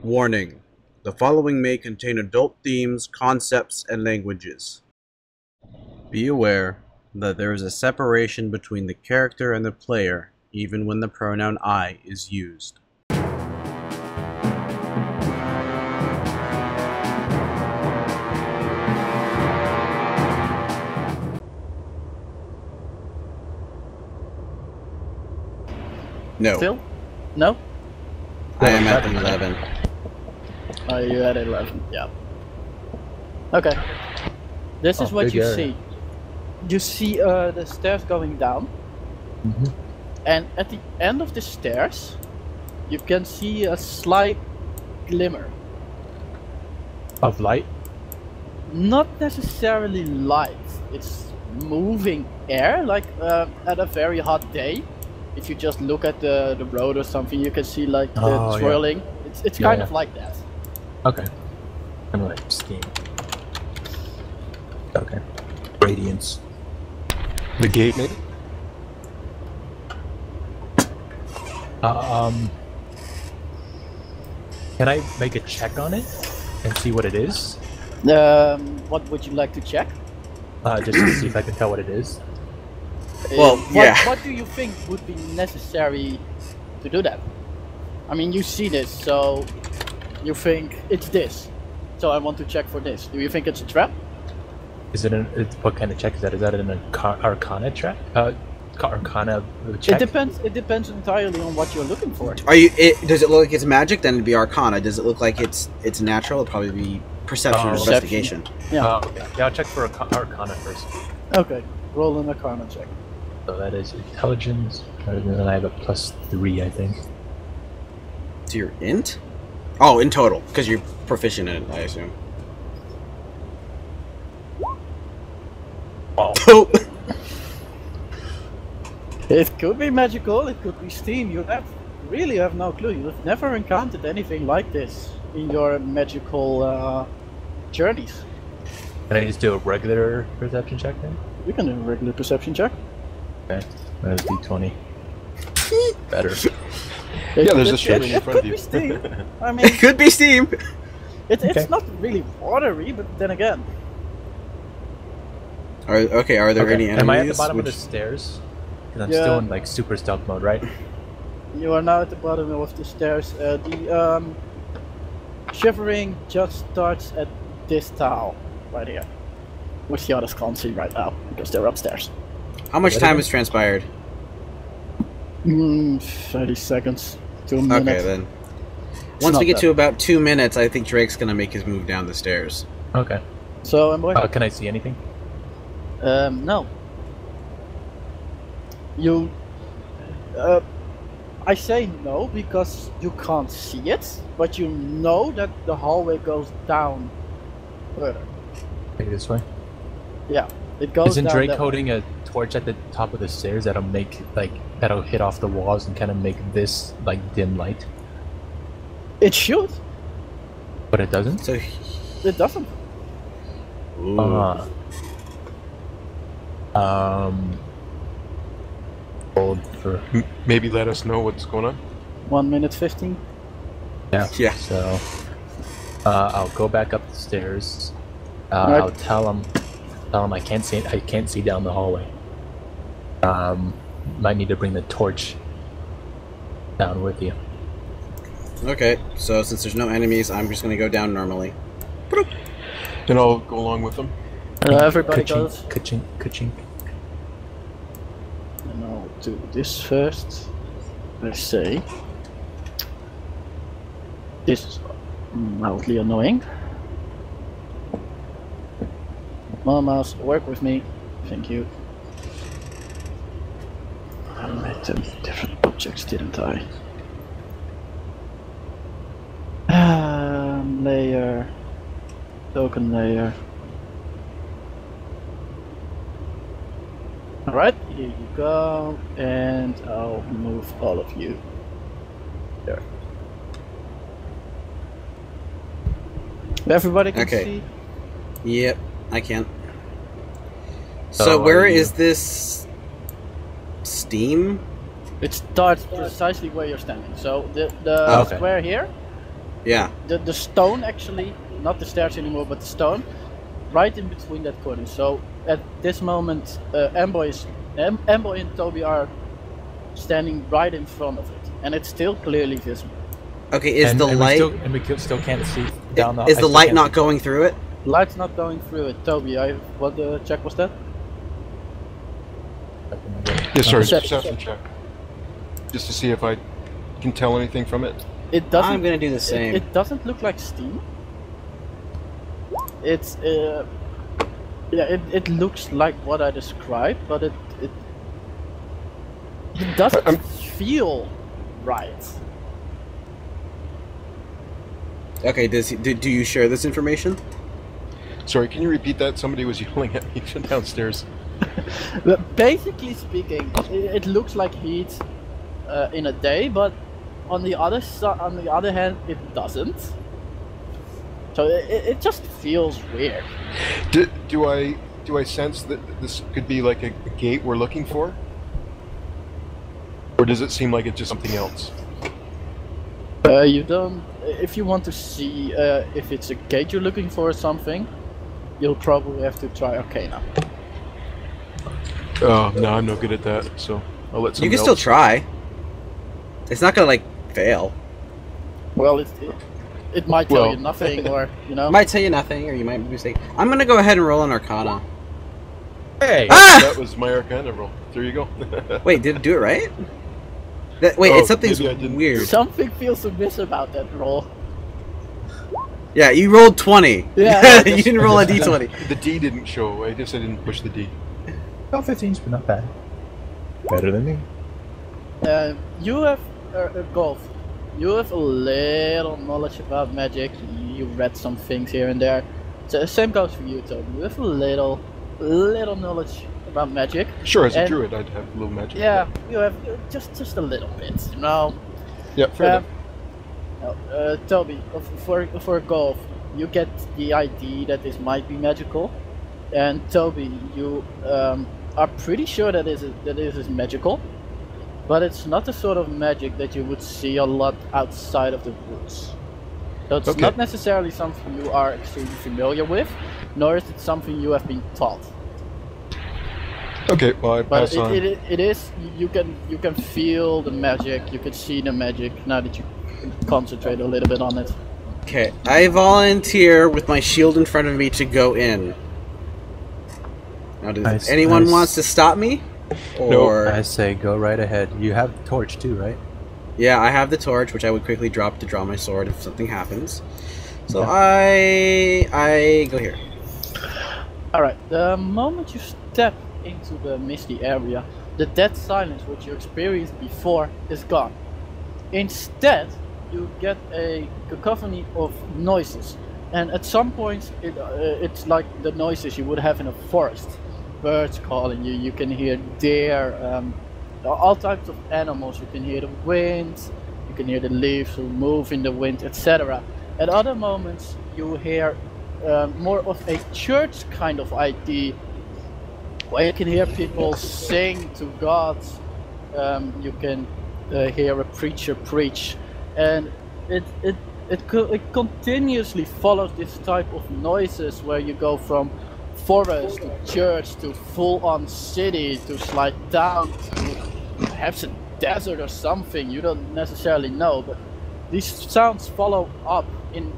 Warning: the following may contain adult themes, concepts, and languages. Be aware that there is a separation between the character and the player, even when the pronoun I is used. No. Still? No? I am at 11. Are you at 11? Yeah. Okay. This is what you see. You see the stairs going down. Mm-hmm. And at the end of the stairs, you can see a slight glimmer. Of light? Not necessarily light. It's moving air, like at a very hot day. If you just look at the road or something, you can see like the swirling. Yeah. It's kind of like that. Okay. Kind of like steam. Okay. Radiance. The gate, maybe? Can I make a check on it and see what it is? What would you like to check? Just to see if I can tell what it is. Well, What do you think would be necessary to do that? I mean, you see this, so you think it's this. So I want to check for this. Do you think it's a trap? Is it what kind of check is that? Is that an Arcana check? Arcana check? It depends entirely on what you're looking for. Does it look like it's magic? Then it'd be Arcana. Does it look like it's natural? It'd probably be Perception or Investigation. Yeah. Okay. Yeah, I'll check for Arcana first. Okay. Roll an Arcana check. So that is Intelligence, and then I have a +3, I think. To your int? Oh, in total, because you're proficient in it, I assume. Oh. It could be magical, it could be steam. You really have no clue. You've never encountered anything like this in your magical journeys. Can I just do a regular perception check then? You can do a regular perception check. Okay, that is D20. Better. Yeah, there's a stream in front of you. It could be steam. I mean, It could be steam. It's not really watery, but then again. Are there any enemies? Am I at the bottom of the stairs? Because I'm still in like super stealth mode, right? You are now at the bottom of the stairs. The shivering just starts at this tile right here, which the others can't see right now because they're upstairs. How much time has transpired? 30 seconds. 2 minutes. Okay, then. Once we get to about 2 minutes, I think Drake's gonna make his move down the stairs. Okay. So, MBoy? Can I see anything? No. You... I say no because you can't see it, but you know that the hallway goes down further. Maybe this way? Yeah, it goes Isn't down Drake that holding a torch at the top of the stairs that'll make, like, that'll hit off the walls and kind of make this, like, dim light? It should. But it doesn't? So... It doesn't. Hold for... Maybe let us know what's going on. 1 minute 15. Yeah. Yeah. So, I'll go back up the stairs. Right. I'll tell him I can't see down the hallway. Might need to bring the torch down with you. Okay, so since there's no enemies, I'm just gonna go down normally. And I'll go along with them. Everybody Ka-chink, goes. ka-chink, ka-chink. And I'll do this first. Let's say. This is mildly annoying. Come on, mouse, work with me. Thank you. I made them different objects, didn't I? Layer. Token layer. Alright, here you go. And I'll move all of you there. Everybody can see? Yep, I can. So where is this steam? It starts precisely where you're standing. So the square here Yeah. The stone actually, not the stairs anymore, but the stone, right in between that corner. So at this moment, Amboy and Toby are standing right in front of it, and it's still clearly visible. Okay, is the light... we still can't see down the... Is the light not going through it? Light's not going through it. Toby, what check was that? Yes, sir. Perception Perception check. Just to see if I can tell anything from it. It doesn't. I'm gonna do the same. It doesn't look like steam. It's yeah. It looks like what I described, but it doesn't feel right. Okay, do you share this information? Sorry, can you repeat that? Somebody was yelling at me downstairs. But basically speaking, it looks like heat in a day, but on the other hand, it doesn't. So it just feels weird. Do I sense that this could be like a gate we're looking for, or does it seem like it's just something else? You don't. If you want to see if it's a gate you're looking for or something, you'll probably have to try Arcana. Oh, no, I'm no good at that, so I'll let somebody You can still try. It's not gonna, like, fail. Well, it might tell you nothing, or, you know... It might tell you nothing, or you might be mistaken. I'm gonna go ahead and roll an Arcana. Hey! Ah! That was my Arcana roll. There you go. Wait, did it do it right? Wait, it's something's weird. Something feels amiss about that roll. Yeah, you rolled 20. Yeah. You didn't roll a d20. The D didn't show. I guess I didn't push the D. Oh, 15's not bad. Better than me. You have golf. You have a little knowledge about magic. You read some things here and there. So same goes for you, Toby. You have a little knowledge about magic. Sure, as a druid, I'd have a little magic. Yeah, you have just a little bit, you know. Yeah, fair enough. Toby, for golf, you get the idea that this might be magical, and Toby, you are pretty sure that this is magical, but it's not the sort of magic that you would see a lot outside of the woods. So it's not necessarily something you are extremely familiar with, nor is it something you have been taught. Okay, well I pass on. But it is, you can feel the magic, you can see the magic now that you concentrate a little bit on it. Okay, I volunteer with my shield in front of me to go in. Now, does anyone wants to stop me? Or... No, I say go right ahead. You have the torch too, right? Yeah, I have the torch, which I would quickly drop to draw my sword if something happens. So I go here. Alright, the moment you step into the misty area, the dead silence which you experienced before is gone. Instead, you get a cacophony of noises, and at some point it's like the noises you would have in a forest. Birds calling you, you can hear deer, all types of animals, you can hear the wind, you can hear the leaves move in the wind, etc. At other moments you hear more of a church kind of idea, where you can hear people sing to God, you can hear a preacher preach, and it continuously follows this type of noises where you go from forest to church to full-on city to slide down to perhaps a desert or something, you don't necessarily know, but these sounds follow up in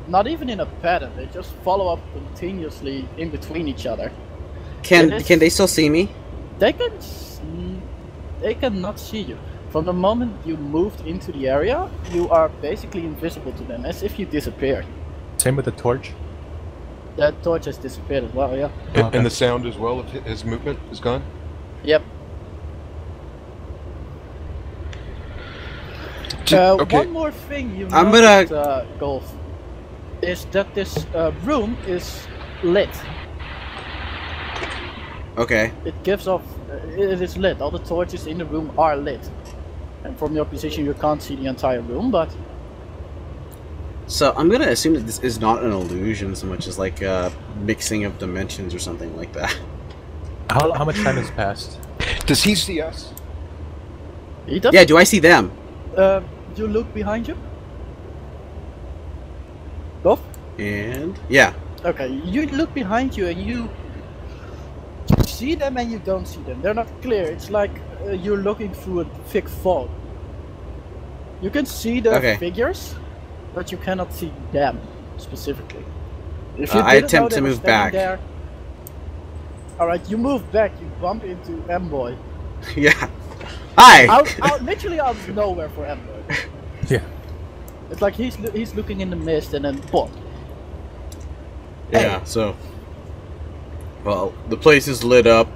not even in a pattern, they just follow up continuously in between each other. Can they still see me? They cannot see you. From the moment you moved into the area, you are basically invisible to them, as if you disappeared. Same with the torch? That torch has disappeared as well, yeah. And the sound as well of his movement is gone? Yep. One more thing you noticed, Golf, is that this room is lit. Okay. It gives off, it is lit, all the torches in the room are lit. And from your position you can't see the entire room, but... So I'm gonna assume that this is not an illusion so much as like a mixing of dimensions or something like that. How much time has passed? Does he see us? He does? Yeah, do I see them? You look behind you? Both? And yeah. Okay, you look behind you and you see them and you don't see them. They're not clear. It's like you're looking through a thick fog. You can see the figures, but you cannot see them specifically. If you I didn't attempt know to they were move back. standing there, alright, you move back, you bump into M-Boy. Yeah. Hi! Literally out of nowhere for M-Boy. Yeah. It's like he's looking in the mist and then pop. Yeah, so... Well, the place is lit up.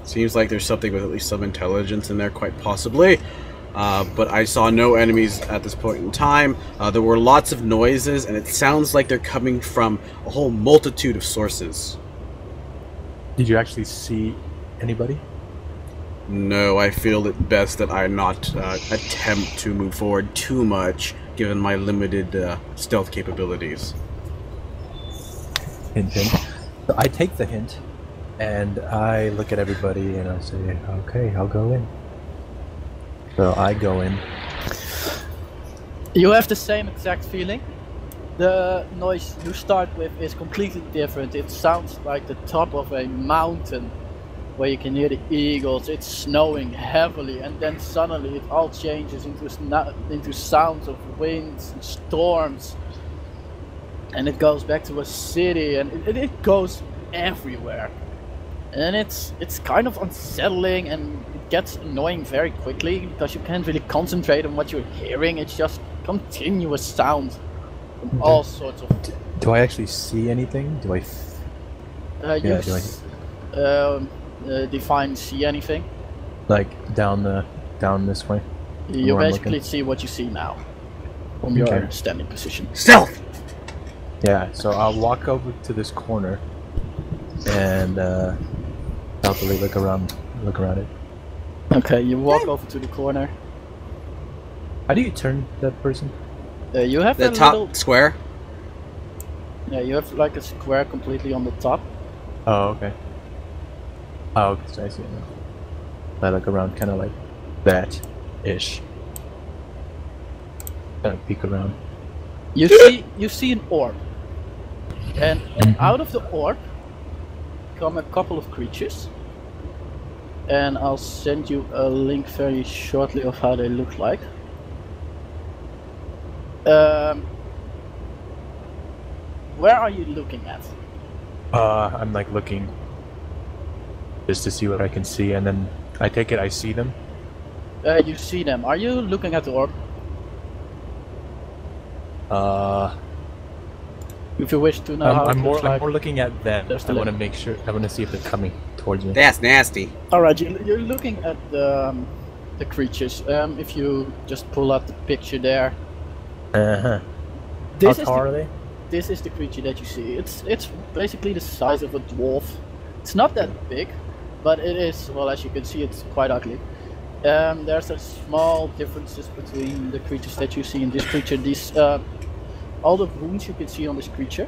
Seems like there's something with at least some intelligence in there, quite possibly. But I saw no enemies at this point in time. There were lots of noises, and it sounds like they're coming from a whole multitude of sources. Did you actually see anybody? No, I feel it best that I not attempt to move forward too much, given my limited stealth capabilities. Hint, hint. So I take the hint, and I look at everybody, and I say, okay, I'll go in. So I go in. You have the same exact feeling. The noise you start with is completely different. It sounds like the top of a mountain where you can hear the eagles. It's snowing heavily, and then suddenly it all changes into sounds of winds and storms. And it goes back to a city, and it goes everywhere. And it's kind of unsettling, and it gets annoying very quickly because you can't really concentrate on what you're hearing. It's just continuous sound from all sorts of. Do I actually see anything? Do I? Define see anything? Like down this way. You basically see what you see now from your standing position. Stealth. Yeah. So I'll walk over to this corner and stealthily look around it. Okay, you walk over to the corner. How do you turn that person? You have the a top little square. Yeah, you have like a square completely on the top. Oh, okay. Oh, okay, so I see it now. I look around kind of like that-ish. Kind of peek around. You see an orb. And out of the orb come a couple of creatures. And I'll send you a link very shortly of how they look like. Where are you looking at? I'm like looking just to see what I can see, and then I take it I see them. You see them. Are you looking at the orb? If you wish to know how I'm it looks like. more looking at them. I want to make sure. I want to see if they're coming towards me. That's nasty. Alright, you're looking at the creatures. If you just pull up the picture there. How tall are they? This is the creature that you see. It's basically the size of a dwarf. It's not that big, but it is, well, as you can see, it's quite ugly. There's a small differences between the creatures that you see in this creature. These all the wounds you can see on this creature,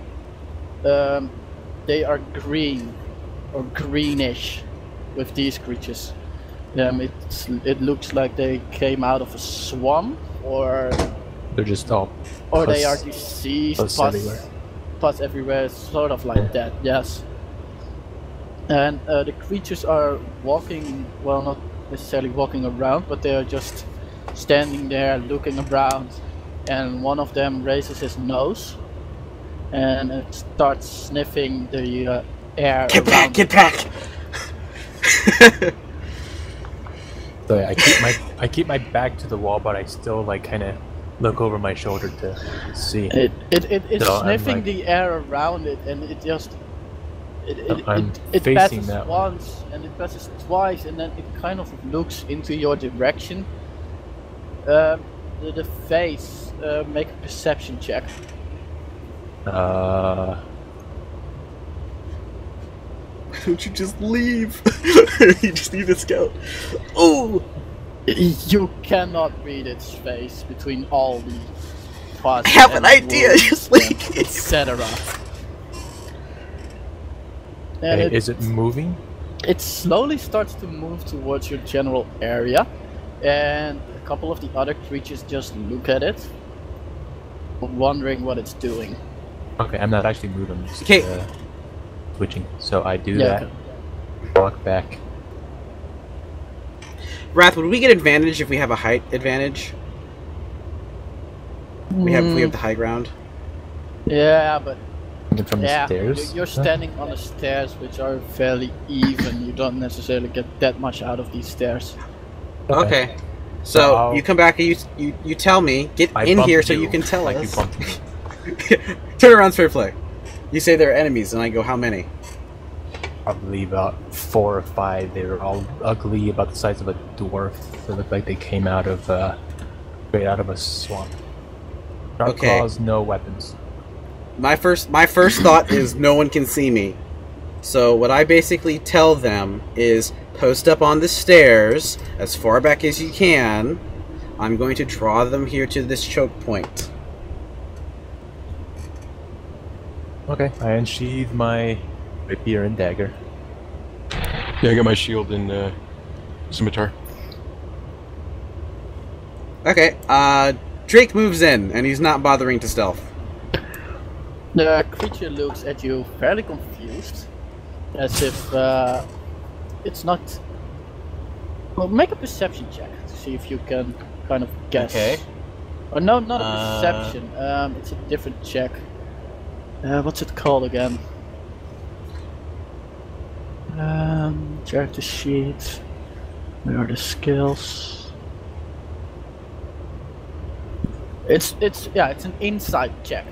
they are green or greenish with these creatures. It looks like they came out of a swamp, or they're just all or they are diseased, pus everywhere, sort of like that, yes. And the creatures are walking, well, not necessarily walking around, but they are just standing there looking around. And one of them raises his nose and it starts sniffing the air. Get back! Get back! So yeah, I keep my back to the wall, but I still like kind of look over my shoulder to see. It's so sniffing like, the air around it, and it just it facing passes that once and it passes twice, and then it kind of looks into your direction. The face, make a perception check. Why don't you just leave? You just need to scout. Oh! You cannot read its face between all the pus. I have an idea, just leave. Etc. Hey, is it moving? It slowly starts to move towards your general area, and a couple of the other creatures just look at it. wondering what it's doing. Okay, I'm not actually moving. I'm just Okay. switching. So I do Yeah, that. okay. Walk back. Wrath, would we get advantage if we have a height advantage? We have the high ground. Yeah, but Coming from the yeah, stairs. you're standing on the stairs, which are fairly even. You don't necessarily get that much out of these stairs. Okay. So So I'll- you come back and you tell me, get I in bump here so you can tell like us. you bumped me. Turn around, fair play. You say they're enemies, and I go, how many? Probably about 4 or 5. They were all ugly, about the size of a dwarf. They looked like they came out of straight out of a swamp. Sharp Okay. claws, no weapons. My first thought is no one can see me. So what I basically tell them is post up on the stairs as far back as you can. I'm going to draw them here to this choke point. Okay. I unsheathe my rapier and dagger. Yeah, I got my shield and scimitar. Okay, Drake moves in, and he's not bothering to stealth. The creature looks at you fairly confused, as if it's not. Well, make a perception check to see if you can kind of guess. Okay. Or no, not a perception. It's a different check. What's it called again? Character sheet. Where are the skills? It's an insight check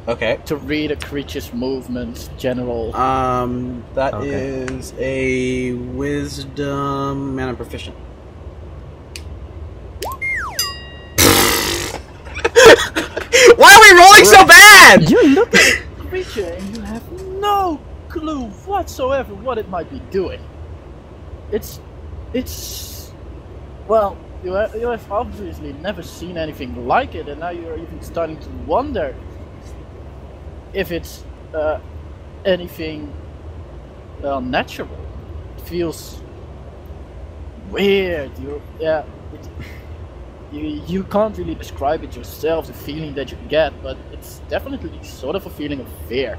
Okay. to read a creature's movements, general. That Okay. is a wisdom, man, I'm proficient. Why are we rolling so bad? You look at the creature and you have no clue whatsoever what it might be doing. It's well, you have obviously never seen anything like it, and now you're even starting to wonder if it's anything natural. It feels weird. You can't really describe it yourself, the feeling that you get, but it's definitely sort of a feeling of fear.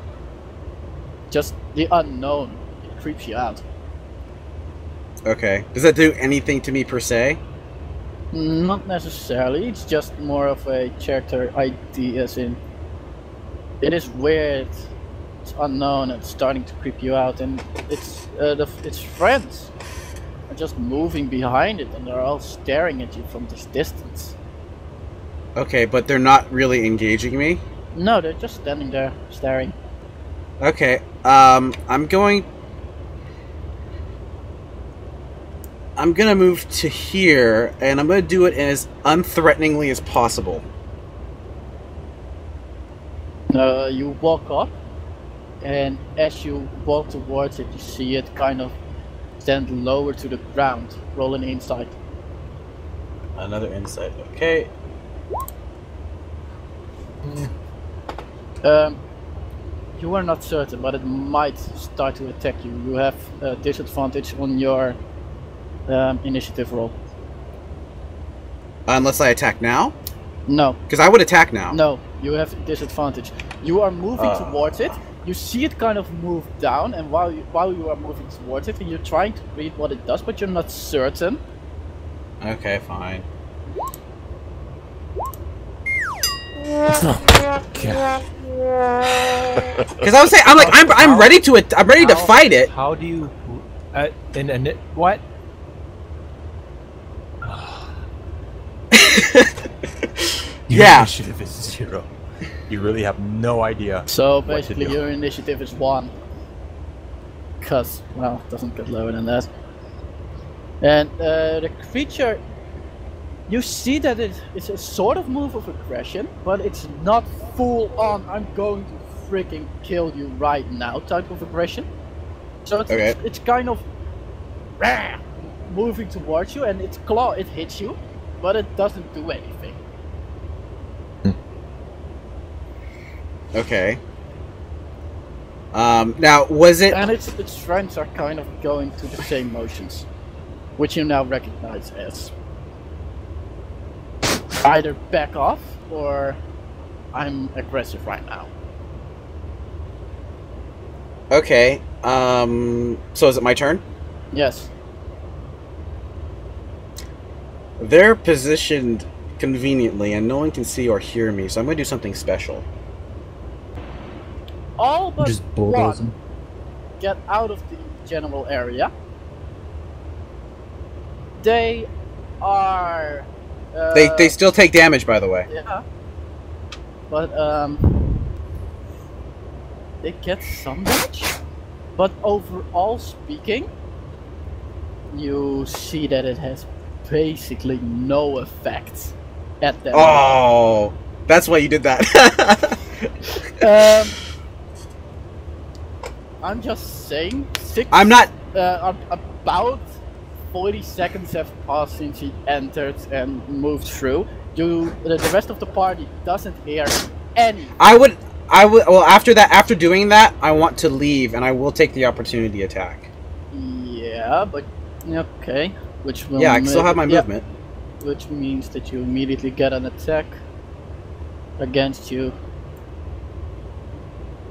Just the unknown, it creeps you out. Okay. Does that do anything to me per se? Not necessarily, it's just more of a character ID, as in it is weird, it's unknown, and it's starting to creep you out, and its friends are just moving behind it, and they're all staring at you from this distance. Okay, but they're not really engaging me? No, they're just standing there, staring. Okay, I'm gonna move to here, and I'm gonna do it as unthreateningly as possible. You walk up, and as you walk towards it, you see it kind of stand lower to the ground. Roll an insight. Another insight, okay. You are not certain, but it might start to attack you. You have a disadvantage on your initiative roll. Unless I attack now? No, Because I would attack now. no, you have disadvantage. You are moving towards it. You see it kind of move down, and while you are moving towards it, and you're trying to read what it does, but you're not certain. Okay, fine. Because I was saying, I'm ready to fight it. How do you? And what? Your Yeah. initiative is 0. You really have no idea. So to basically, do. your initiative is 1. Cause well, it doesn't get lower than that. And the creature, you see that it's a sort of move of aggression, but it's not full on, I'm going to freaking kill you right now type of aggression. So it's kind of moving towards you, and its claw, it hits you, but it doesn't do anything. Okay. Now, was it... And its friends are kind of going through the same motions, which you now recognize as either back off or I'm aggressive right now. Okay. So is it my turn? Yes. They're positioned conveniently, and no one can see or hear me, so I'm going to do something special. All but Just bulldoze one them. get out of the general area. They are... They still take damage, by the way. Yeah. But, they get some damage. But overall speaking, you see that it has basically no effect at them. Oh, that's why you did that. I'm just saying, I'm not... about 40 seconds have passed since he entered and moved through. The rest of the party doesn't hear any. I would, well, after doing that, I want to leave, and I will take the opportunity attack. Yeah, but, okay. Which will Yeah, I still have my movement. Which means that you immediately get an attack against you.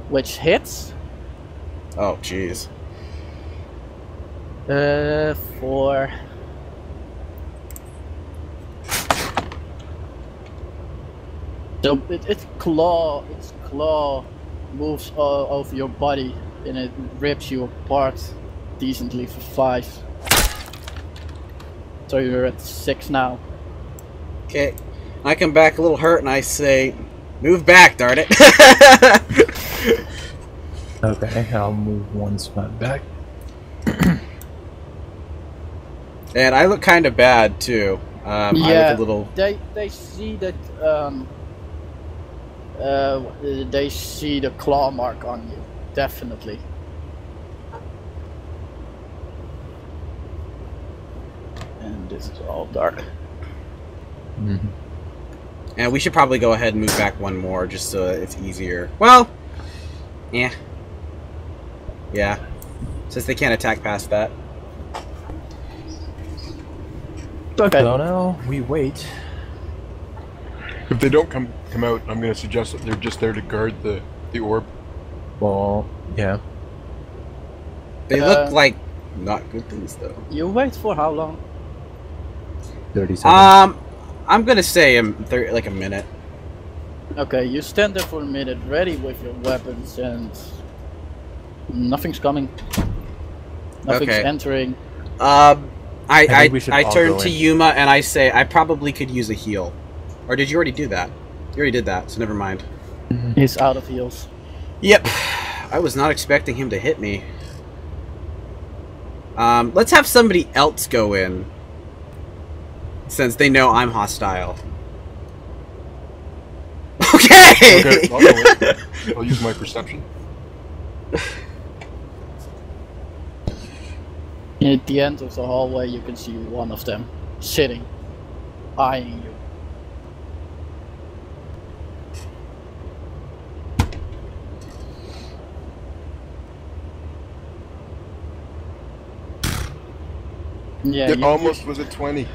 Which hits. Oh, jeez. For... So its claw moves over your body and it rips you apart decently for 5. So you're at 6 now. Okay. I come back a little hurt and I say, move back, darn it. Okay, I'll move 1 spot back. And I look kind of bad, too. I look a little... They see that, they see the claw mark on you. Definitely. And this is all dark. Mm-hmm. And we should probably go ahead and move back 1 more, just so it's easier. Well, yeah. Yeah. Since they can't attack past that. Okay. So now we wait. If they don't come out, I'm going to suggest that they're just there to guard the orb. Well, yeah. They look like not good things, though. You wait for how long? 30 seconds. I'm gonna say like a minute. Okay, you stand there for a minute, ready with your weapons, and nothing's coming. Nothing's Okay. entering. I turn to Yuma and I say I probably could use a heal. Or did you already do that? You already did that, so never mind. He's out of heals. Yep. I was not expecting him to hit me. Let's have somebody else go in. Since they know I'm hostile. Okay! Okay, I'll go in. I'll use my perception. At the end of the hallway, you can see one of them sitting, eyeing you. Yeah, It almost was a 20.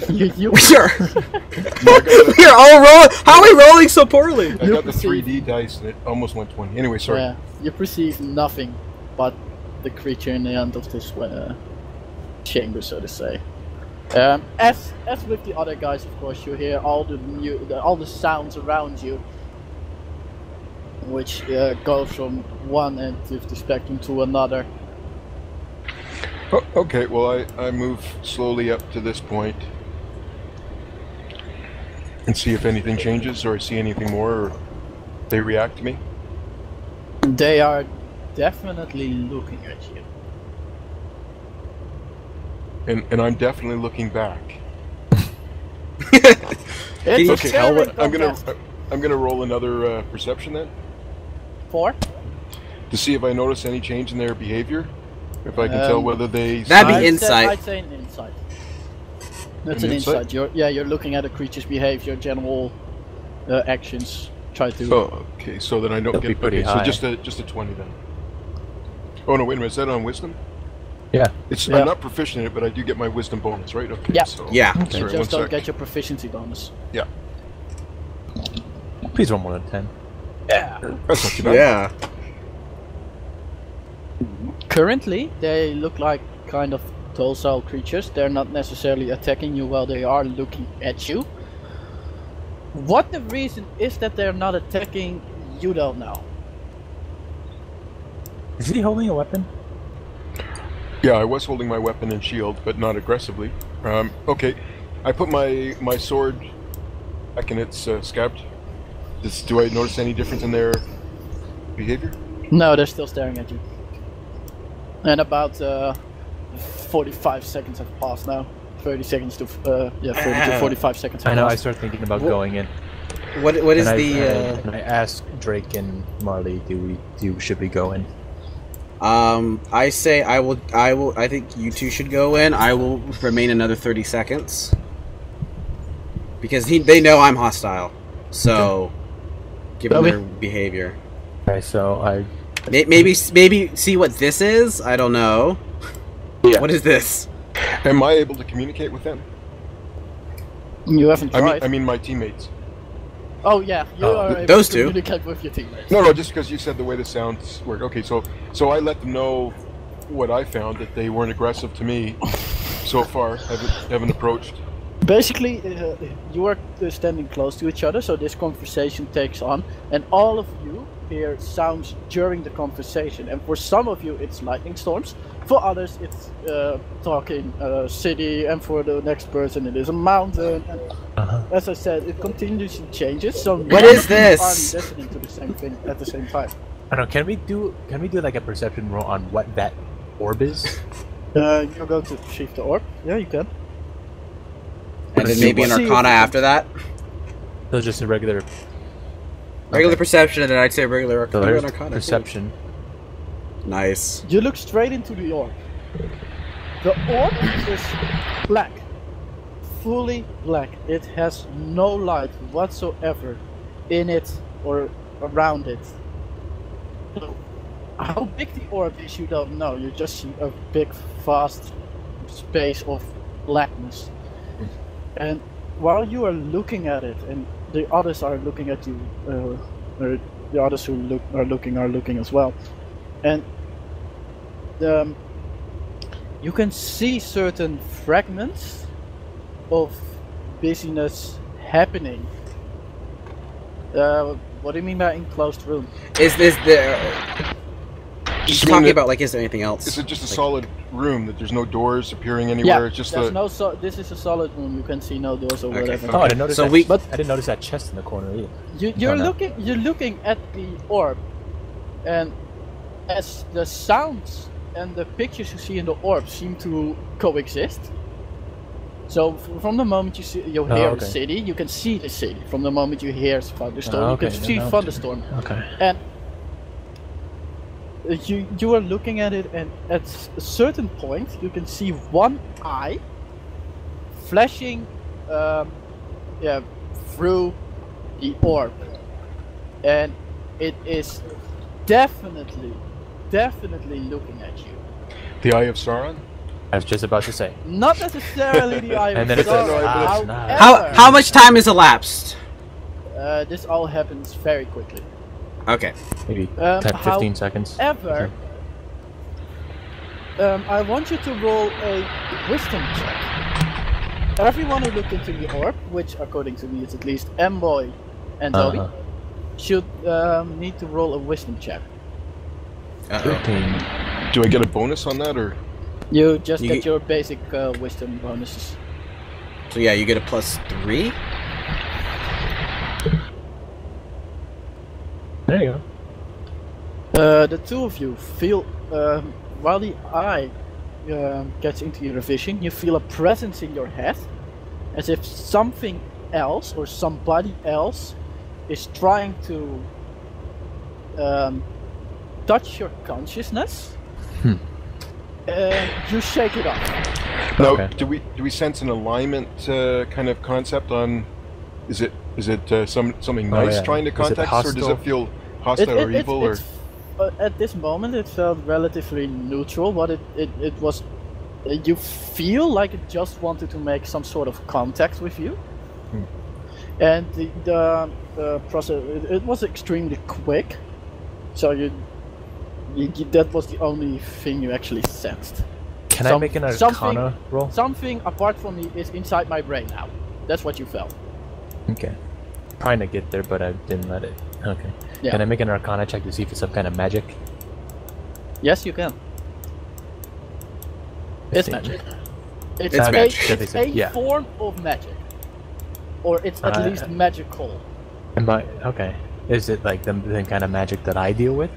you We are all rolling. How are we rolling so poorly? I got the 3D dice and it almost went 20. Anyway, sorry. Yeah, you perceive nothing but the creature in the end of this chamber, so to say. As with the other guys, of course, you hear all the sounds around you, which goes from one end of the spectrum to another. Oh, okay, well I move slowly up to this point and see if anything changes or I see anything more or they react to me. They are definitely looking at you. And I'm definitely looking back. It's Okay, very I'm gonna roll another perception then 4. to see if I notice any change in their behavior. If I can tell whether they... That'd be insight. I'd say an insight. That's An an insight? insight. You're looking at a creature's behavior, general actions. Try to. Oh, okay, so then I don't That'll be get... pretty Okay, so high. just a 20 then. Oh no, wait a minute, is that on wisdom? Yeah. It's Yeah. I'm not proficient in it, but I do get my wisdom bonus, right? Okay, Yeah. so... Yeah. You Sorry, just one don't sec. get your proficiency bonus. Yeah. Please roll more than 10. Yeah. That's not too bad. Yeah. Currently, they look like kind of docile creatures. They're not necessarily attacking you while they are looking at you. What the reason is that they're not attacking, you don't know. Is he holding a weapon? Yeah, I was holding my weapon and shield, but not aggressively. Okay, I put my sword back in its scab. Do I notice any difference in their behavior? No, they're still staring at you. And about 45 seconds have passed now. 30 seconds to 30 to 45 seconds. I know. I passed. start thinking about going in. What is And I ask Drake and Marley, should we go in? I say I will. I think you two should go in. I will remain another 30 seconds because they know I'm hostile. So, given their behavior. Okay, so I maybe see what this is. I don't know. Yeah. What is this? Am I able to communicate with them? You haven't tried. I mean my teammates. Oh yeah, you are able those to two. communicate with your teammates. No, just because you said the way the sounds work. Okay, so I let them know what I found, that they weren't aggressive to me so far. Haven't approached. Basically, you are standing close to each other, so this conversation takes on, and all of you hear sounds during the conversation. And for some of you, it's lightning storms. For others, it's talking city, and for the next person, it is a mountain. And as I said, it continuously changes. So what is this? Are listening to the same thing at the same time. I don't know. Can we do like a perception roll on what that orb is? You're going to achieve the orb. Yeah, you can. And then maybe an Arcana after that. So just a regular Perception, and then I'd say regular So Arcana. perception. Nice. You look straight into the orb. The orb is black. Fully black. It has no light whatsoever in it or around it. So, how big the orb is, you don't know. You just see a big, vast space of blackness. And while you are looking at it, and the others are looking at you, or the others who are looking as well, and you can see certain fragments of busyness happening. What do you mean by enclosed room? Is this the? He's talking about like, is there anything else? Is it just a solid room that there's no doors appearing anywhere? Yeah, It's just there's no. This is a solid room. You can see no doors or whatever. Oh, I didn't notice. So I didn't notice that chest in the corner either. You're looking at the orb, and as the sounds and the pictures you see in the orb seem to coexist. So from the moment you hear the city, you can see the city. From the moment you hear thunderstorm, you can see thunderstorm. Okay. And you are looking at it, and at a certain point, you can see one eye flashing, through the orb, and it is definitely looking at you. the Eye of Sauron. I was just about to say. Not necessarily the eye of And then it says, Sauron. nice. How much time has elapsed? This all happens very quickly. Okay. Maybe 10-15 seconds. However, I want you to roll a wisdom check. Everyone who looked into the orb, which according to me is at least Mboy and Toby, should need to roll a wisdom check. 13. Do I get a bonus on that, or? You just get your basic wisdom bonuses. So yeah, you get a +3. There you go. The two of you feel, while the eye gets into your vision, you feel a presence in your head, as if something else or somebody else is trying to touch your consciousness. You shake it off. Now, do we sense an alignment kind of concept on? Is it something nice trying to contact us, or does it feel hostile or evil? Or at this moment, it felt relatively neutral. What it was, you feel like it just wanted to make some sort of contact with you. And the process, it was extremely quick, so that was the only thing you actually sensed. Can I make an Arcana roll? Something apart from me is inside my brain now. That's what you felt. Okay. Trying to get there, but I didn't let it. Okay. Yeah. Can I make an Arcana check to see if it's some kind of magic? Yes, you can. It's magic. It's magic. It's a form of magic. Or it's at least magical. Okay. Is it like the kind of magic that I deal with?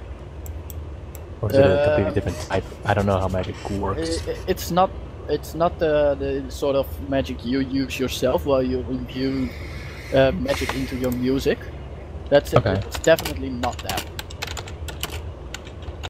Or is it a completely different type? I don't know how magic works. It's not the sort of magic you use yourself while you imbue magic into your music. That's it. Okay. It's definitely not that.